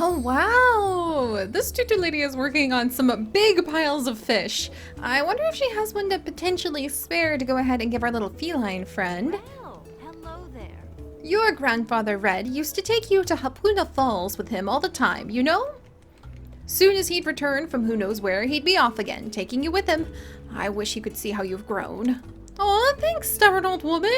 Oh wow! This tutor lady is working on some big piles of fish. I wonder if she has one to potentially spare to go ahead and give our little feline friend. Well, hello there. Your grandfather Red used to take you to Hapuna Falls with him all the time, you know? Soon as he'd return from who knows where, he'd be off again, taking you with him. I wish you could see how you've grown. Aw, thanks, stubborn old woman.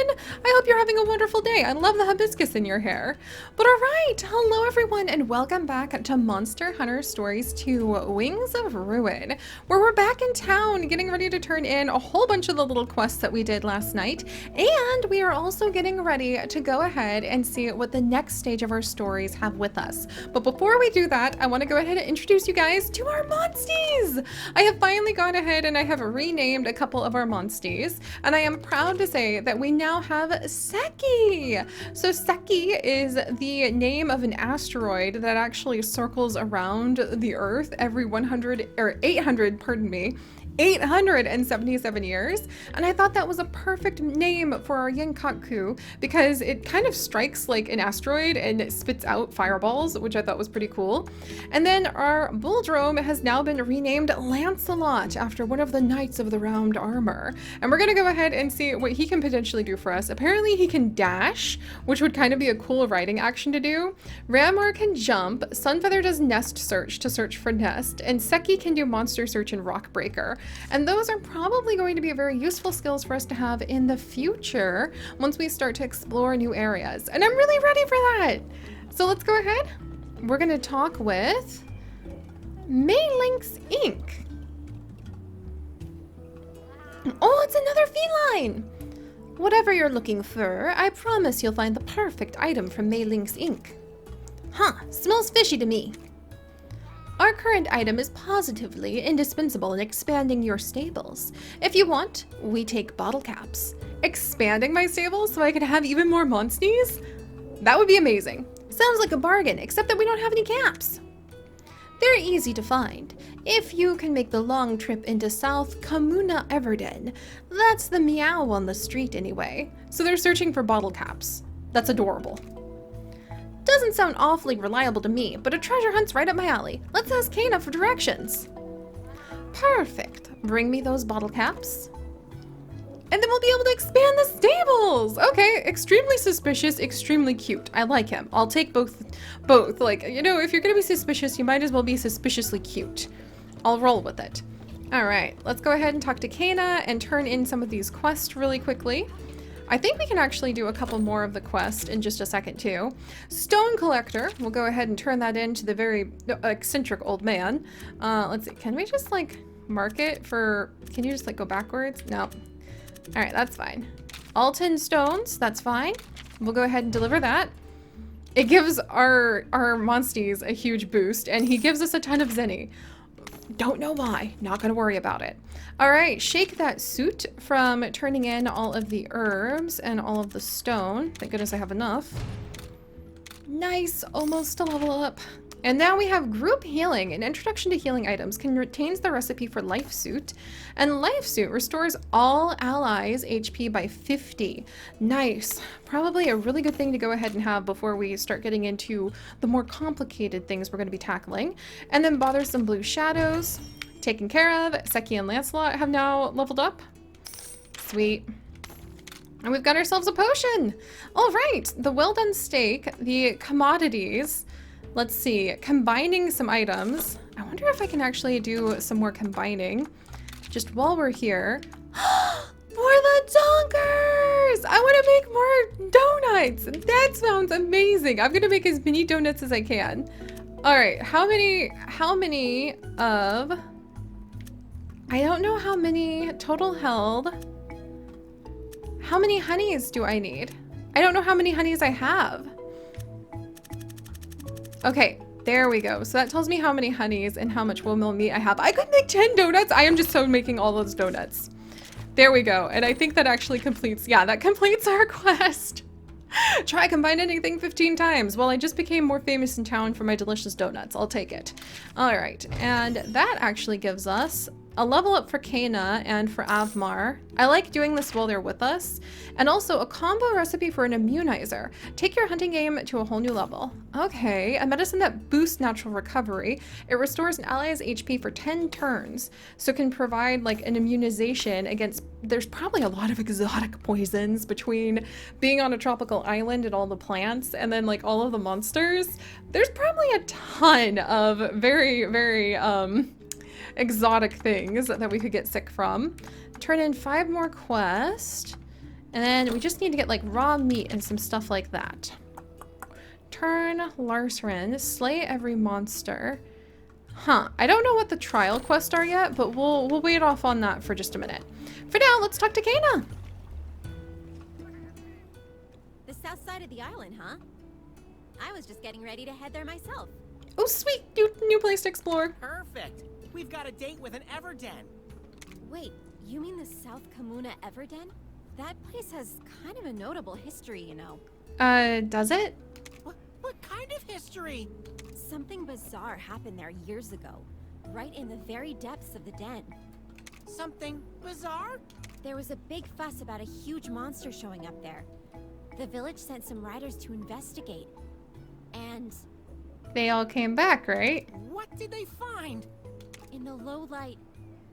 I hope you're having a wonderful day. I love the hibiscus in your hair. But alright, hello everyone, and welcome back to Monster Hunter Stories 2 Wings of Ruin, where we're back in town getting ready to turn in a whole bunch of the little quests that we did last night, and we are also getting ready to go ahead and see what the next stage of our stories have with us. But before we do that, I want to go ahead and introduce you guys to our Monsties! I have finally gone ahead and I have renamed a couple of our Monsties, and I am proud to say that we now have Seki. So Seki is the name of an asteroid that actually circles around the Earth every 877 years, and I thought that was a perfect name for our Yenkaku because it kind of strikes like an asteroid and it spits out fireballs, which I thought was pretty cool. And then our Bulldrome has now been renamed Lancelot after one of the Knights of the Round Armor, and we're gonna go ahead and see what he can potentially do for us. Apparently he can dash, which would kind of be a cool riding action to do. Ramar can jump, Sunfeather does nest search to search for nest, and Seki can do monster search and rock breaker. And those are probably going to be very useful skills for us to have in the future once we start to explore new areas. And I'm really ready for that. So let's go ahead. We're going to talk with Melynx Inc. Oh, it's another feline. Whatever you're looking for, I promise you'll find the perfect item from Melynx Inc. Huh, smells fishy to me. Our current item is positively indispensable in expanding your stables. If you want, we take bottle caps. Expanding my stables so I can have even more Monsties? That would be amazing. Sounds like a bargain, except that we don't have any caps. They're easy to find. If you can make the long trip into South Kamuna Everden, that's the meow on the street anyway. So they're searching for bottle caps. That's adorable. Doesn't sound awfully reliable to me, but a treasure hunt's right up my alley. Let's ask Kana for directions. Perfect. Bring me those bottle caps. And then we'll be able to expand the stables. Okay, extremely suspicious, extremely cute. I like him. I'll take both. Like, you know, if you're gonna be suspicious, you might as well be suspiciously cute. I'll roll with it. All right, let's go ahead and talk to Kana and turn in some of these quests really quickly. I think we can actually do a couple more of the quest in just a second too. Stone Collector, we'll go ahead and turn that into the very eccentric old man. Let's see, can we just like mark it for, can you just like go backwards? No. All right, that's fine. Alton Stones, that's fine. We'll go ahead and deliver that. It gives our Monsties a huge boost, and he gives us a ton of Zenny. Don't know why, not gonna worry about it. All right, shake that suit from turning in all of the herbs and all of the stone. Thank goodness I have enough. Nice, almost a level up. And now we have group healing. An introduction to healing items contains the recipe for life suit, and life suit restores all allies HP by 50. Nice. Probably a really good thing to go ahead and have before we start getting into the more complicated things we're going to be tackling. And then bothersome blue shadows taken care of. Seki and Lancelot have now leveled up. Sweet. And we've got ourselves a potion. All right, the well done steak, the commodities. Let's see, combining some items. I wonder if I can actually do some more combining just while we're here. For the donkers! I want to make more donuts. That sounds amazing. I'm gonna make as many donuts as I can. All right, how many of, I don't know how many total held. How many honeys do I need? I don't know how many honeys I have. Okay, there we go. So that tells me how many honeys and how much windmill meat I have. I could make 10 donuts. I am just so making all those donuts. There we go. And I think that actually completes, yeah, that completes our quest. Try combine anything 15 times. Well, I just became more famous in town for my delicious donuts. I'll take it. All right, and that actually gives us a level up for Kana and for Avmar. I like doing this while they're with us. And also a combo recipe for an immunizer. Take your hunting game to a whole new level. Okay, a medicine that boosts natural recovery. It restores an ally's HP for 10 turns. So it can provide like an immunization against, there's probably a lot of exotic poisons between being on a tropical island and all the plants and then like all of the monsters. There's probably a ton of very, very, exotic things that we could get sick from. Turn in 5 more quests. And then we just need to get like raw meat and some stuff like that. Turn Larsren, slay every monster. Huh, I don't know what the trial quests are yet, but we'll wait off on that for just a minute. For now, let's talk to Kana. The south side of the island, huh? I was just getting ready to head there myself. Oh, sweet, new place to explore. Perfect. We've got a date with an Everden. Wait, you mean the South Kamuna Everden? That place has kind of a notable history, you know. Does it? What kind of history? Something bizarre happened there years ago, right in the very depths of the den. Something bizarre? There was a big fuss about a huge monster showing up there. The village sent some riders to investigate. And they all came back, right? What did they find? In the low light,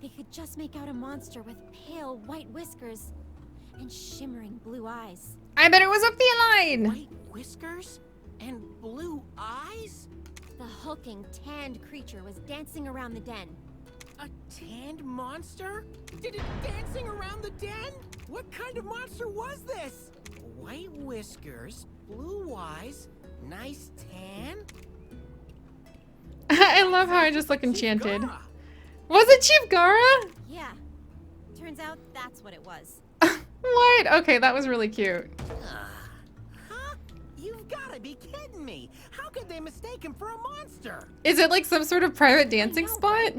they could just make out a monster with pale white whiskers and shimmering blue eyes. I bet it was a feline! White whiskers and blue eyes? The hulking, tanned creature was dancing around the den. A tanned monster? Did it dancing around the den? What kind of monster was this? White whiskers, blue eyes, nice tan? I love how I just look enchanted. Was it Chief Gara? Yeah. Turns out that's what it was. What? Okay, that was really cute. Huh? You've gotta be kidding me. How could they mistake him for a monster? Is it like some sort of private dancing spot?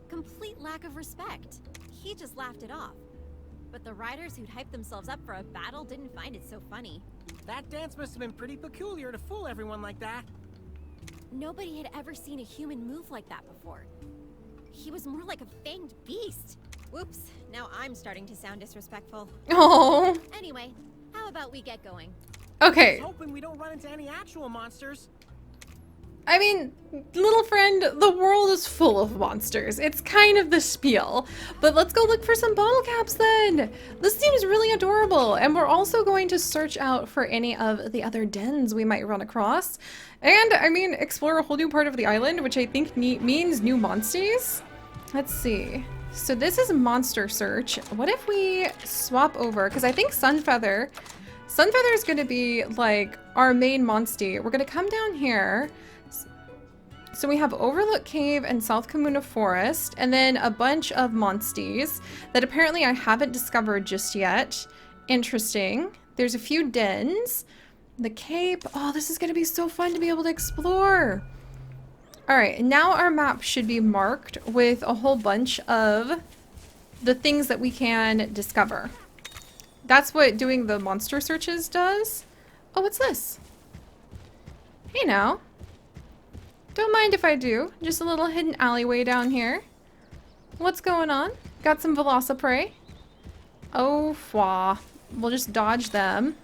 Complete lack of respect. He just laughed it off. But the riders who'd hyped themselves up for a battle didn't find it so funny. That dance must have been pretty peculiar to fool everyone like that. Nobody had ever seen a human move like that before. He was more like a fanged beast. Whoops, now I'm starting to sound disrespectful. Oh. Anyway, how about we get going? Okay. I'm hoping we don't run into any actual monsters. I mean, little friend, the world is full of monsters. It's kind of the spiel. But let's go look for some bottle caps then. This seems really adorable. And we're also going to search out for any of the other dens we might run across. And, I mean, explore a whole new part of the island, which I think means new Monsties. Let's see. So this is monster search. What if we swap over? Because I think Sunfeather is going to be, like, our main Monstie. We're going to come down here. So we have Overlook Cave and South Kamuna Forest, and then a bunch of Monsties that apparently I haven't discovered just yet. Interesting. There's a few dens. The cape. Oh, this is going to be so fun to be able to explore. All right, now our map should be marked with a whole bunch of the things that we can discover. That's what doing the monster searches does. Oh, what's this? Hey now. Don't mind if I do. Just a little hidden alleyway down here. What's going on? Got some Velociprey. Oh, fwa. We'll just dodge them.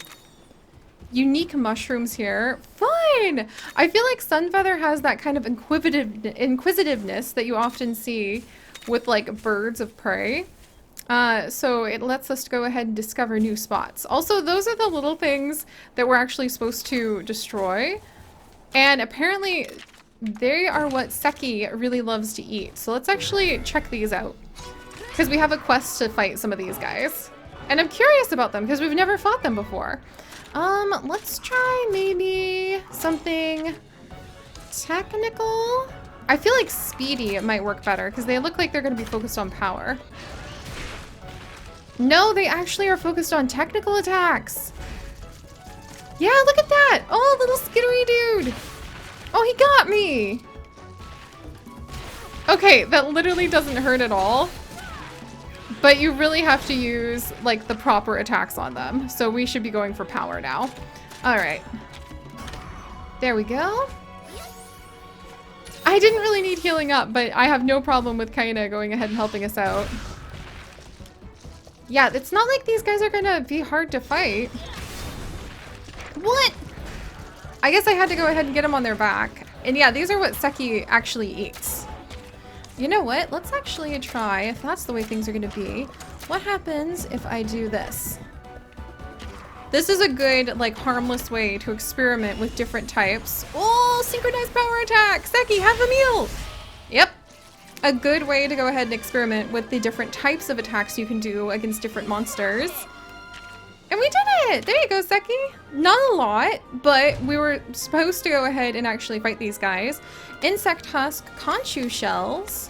Unique mushrooms here. Fun! I feel like Sunfeather has that kind of inquisitiveness that you often see with like birds of prey. So it lets us go ahead and discover new spots. Also, those are the little things that we're actually supposed to destroy. And apparently they are what Seki really loves to eat. So let's actually check these out. Because we have a quest to fight some of these guys. And I'm curious about them because we've never fought them before. Let's try maybe something technical. I feel like speedy might work better because they look like they're going to be focused on power. No, they actually are focused on technical attacks. Yeah, look at that. Oh, little skittery dude. Oh, he got me. Okay, that literally doesn't hurt at all. But you really have to use, like, the proper attacks on them. So we should be going for power now. All right. There we go. I I didn't really need healing up, but I have no problem with Kaina going ahead and helping us out. Yeah, it's not like these guys are gonna be hard to fight. What? I guess I had to go ahead and get them on their back. And yeah, these are what Seki actually eats. You know what? Let's actually try, if that's the way things are gonna be. What happens if I do this? This is a good, like, harmless way to experiment with different types. Oh, synchronized power attack! Seki, have a meal! Yep. A good way to go ahead and experiment with the different types of attacks you can do against different monsters. And we did it! There you go, Seki. Not a lot, but we were supposed to go ahead and actually fight these guys. Insect husk, conchu shells,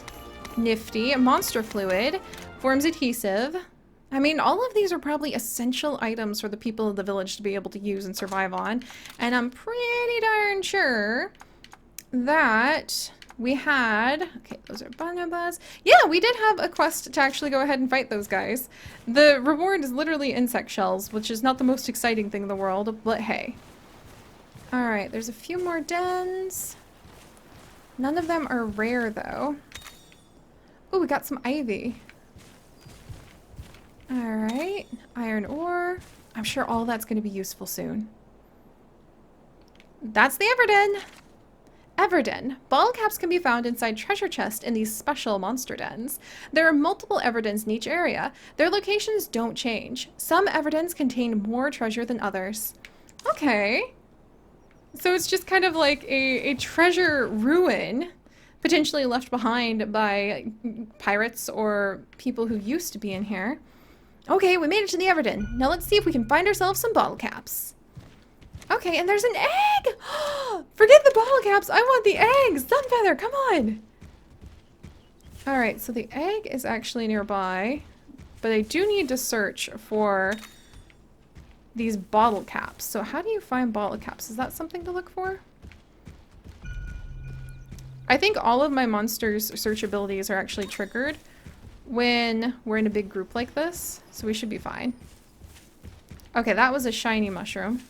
nifty, monster fluid, forms adhesive. I mean, all of these are probably essential items for the people of the village to be able to use and survive on. And I'm pretty darn sure that we had... Okay, those are bonobos. Yeah, we did have a quest to actually go ahead and fight those guys. The reward is literally insect shells, which is not the most exciting thing in the world, but hey. Alright, there's a few more dens. None of them are rare, though. Oh, we got some ivy. Alright, iron ore. I'm sure all that's going to be useful soon. That's the Everden! Everden. Bottle caps can be found inside treasure chests in these special monster dens. There are multiple Everdens in each area. Their locations don't change. Some Everdens contain more treasure than others. Okay. So it's just kind of like a treasure ruin, potentially left behind by pirates or people who used to be in here. Okay, we made it to the Everden. Now let's see if we can find ourselves some bottle caps. Okay, and there's an egg! Forget the bottle caps, I want the eggs! Sunfeather, come on! Alright, so the egg is actually nearby, but I do need to search for these bottle caps. So how do you find bottle caps? Is that something to look for? I think all of my monsters' search abilities are actually triggered when we're in a big group like this, so we should be fine. Okay, that was a shiny mushroom.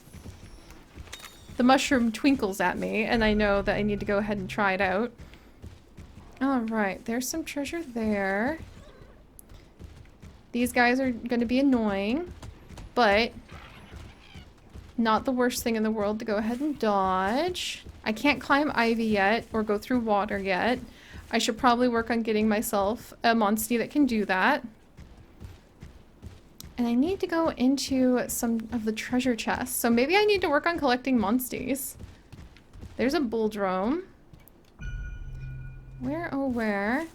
The mushroom twinkles at me, and I know that I need to go ahead and try it out. Alright, there's some treasure there. These guys are going to be annoying, but not the worst thing in the world to go ahead and dodge. I can't climb ivy yet, or go through water yet. I should probably work on getting myself a Monstie that can do that. And I need to go into some of the treasure chests. So maybe I need to work on collecting Monsties. There's a Bulldrome. Where, oh where?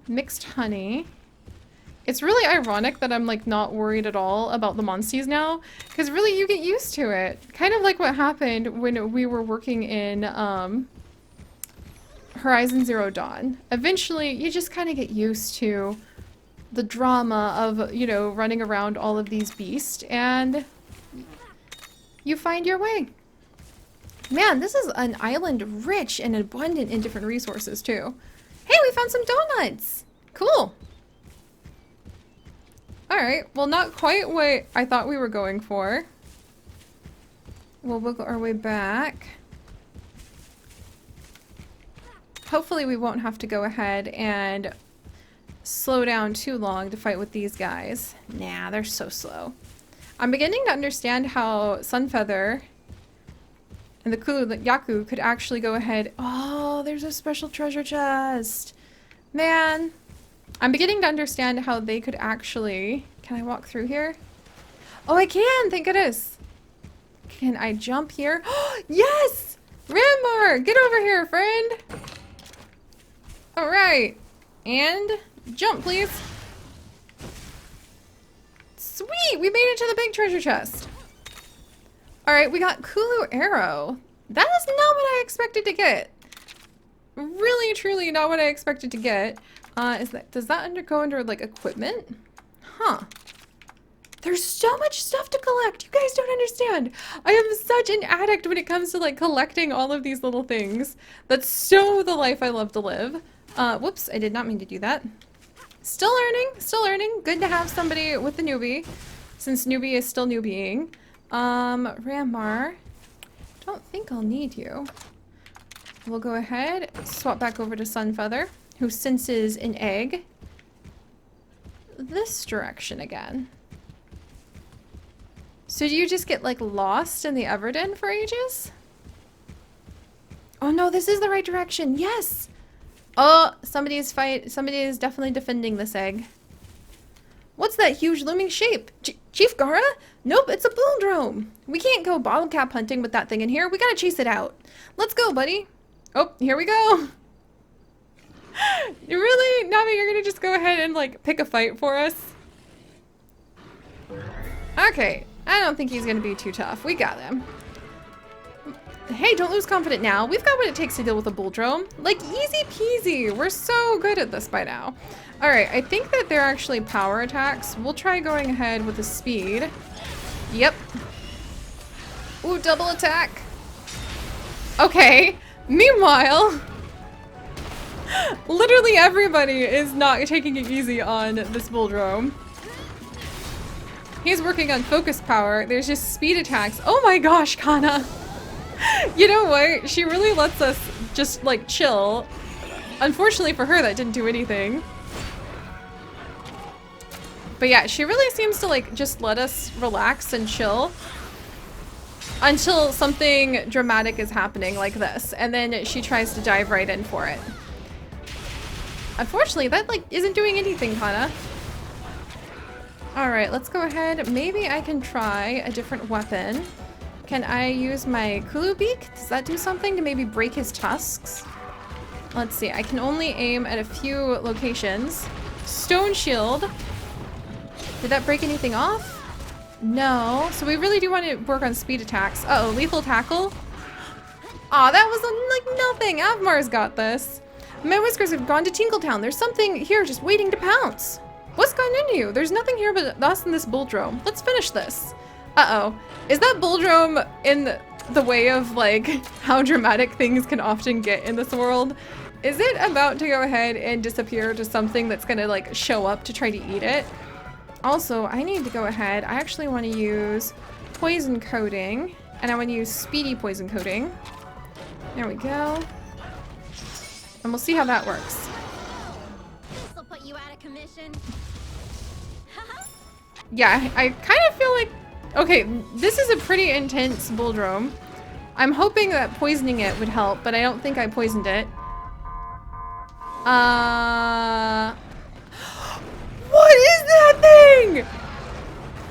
Mixed honey. It's really ironic that I'm like not worried at all about the Monsties now. Because really you get used to it. Kind of like what happened when we were working in Horizon Zero Dawn. Eventually you just kind of get used to the drama of, you know, running around all of these beasts, and you find your way. Man, this is an island rich and abundant in different resources, too. Hey, we found some donuts! Cool. Alright, well, not quite what I thought we were going for. We'll wiggle our way back. Hopefully we won't have to go ahead and slow down too long to fight with these guys. Nah, they're so slow. I'm beginning to understand how Sunfeather and the Yaku could actually go ahead. Oh, there's a special treasure chest. Man, I'm beginning to understand how they could actually... Can I walk through here? Oh, I can! Thank goodness! Can I jump here? Yes! Ranmar! Get over here, friend! Alright. And... jump, please. Sweet! We made it to the big treasure chest. Alright, we got Kulu Arrow. That is not what I expected to get. Really, truly not what I expected to get. Does that go under, like, equipment? Huh. There's so much stuff to collect. You guys don't understand. I am such an addict when it comes to, like, collecting all of these little things. That's so the life I love to live. Whoops, I did not mean to do that. Still learning, still learning. Good to have somebody with the newbie, since newbie is still newbieing. Ranmar, don't think I'll need you. we'll go ahead, swap back over to Sunfeather, who senses an egg. This direction again. So do you just get like lost in the Everden for ages? Oh no, this is the right direction. Yes. Oh, somebody is definitely defending this egg. What's that huge looming shape? Chief Gara? Nope, it's a Bulldrome. We can't go bottle cap hunting with that thing in here. We gotta chase it out. Let's go, buddy. Oh, here we go. You really, Navi, you're gonna just go ahead and like pick a fight for us? Okay, I don't think he's gonna be too tough. We got him. Hey, don't lose confidence now. We've got what it takes to deal with a Bulldrome. Like, easy peasy. We're so good at this by now. All right, I think that they're actually power attacks. We'll try going ahead with the speed. Yep. Ooh, double attack. Okay. Meanwhile, literally everybody is not taking it easy on this Bulldrome. He's working on focus power. There's just speed attacks. Oh my gosh, Kana. You know what? She really lets us just like chill. Unfortunately for her, that didn't do anything. But yeah, she really seems to like just let us relax and chill until something dramatic is happening like this, and then she tries to dive right in for it. Unfortunately, that like isn't doing anything, Kana. All right, let's go ahead. Maybe I can try a different weapon. Can I use my Kulu Beak? Does that do something to maybe break his tusks? Let's see, I can only aim at a few locations. Stone Shield. Did that break anything off? No. So we really do want to work on speed attacks. Uh-oh, Lethal Tackle. Aw, that was like nothing. Avmar's got this. My whiskers have gone to Tinkletown. There's something here just waiting to pounce. What's gone into you? There's nothing here but us and this Bulldrome. Let's finish this. Uh-oh. Is that Bulldrome in the way of, like, how dramatic things can often get in this world? Is it about to go ahead and disappear to something that's gonna, like, show up to try to eat it? Also, I need to go ahead. I actually want to use Poison Coating, and I want to use Speedy Poison Coating. There we go. And we'll see how that works. This'll put you out of commission. Yeah, I kind of feel like... Okay, this is a pretty intense Bulldrome. I'm hoping that poisoning it would help, but I don't think I poisoned it. What is that thing?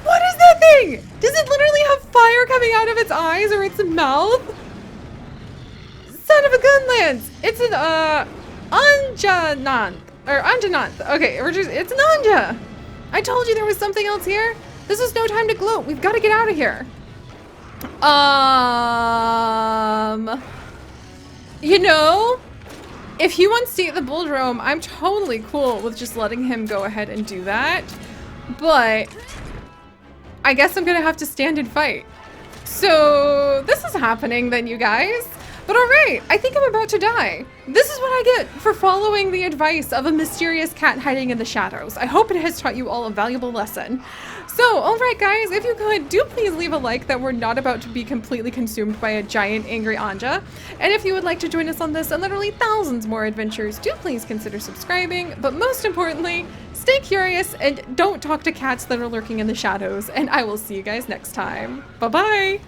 What is that thing? Does it literally have fire coming out of its eyes or its mouth? Son of a gun lance! It's an, Anjanath. Or Anjanath. Okay, it's an Anja! I told you there was something else here. This is no time to gloat. We've got to get out of here. You know, if he wants to eat the Bulldrome, I'm totally cool with just letting him go ahead and do that. But I guess I'm gonna have to stand and fight. So this is happening then, you guys. But alright, I think I'm about to die. This is what I get for following the advice of a mysterious cat hiding in the shadows. I hope it has taught you all a valuable lesson. So, alright guys, if you could, do please leave a like that we're not about to be completely consumed by a giant angry Anja. And if you would like to join us on this and literally thousands more adventures, do please consider subscribing. But most importantly, stay curious and don't talk to cats that are lurking in the shadows. And I will see you guys next time. Bye-bye!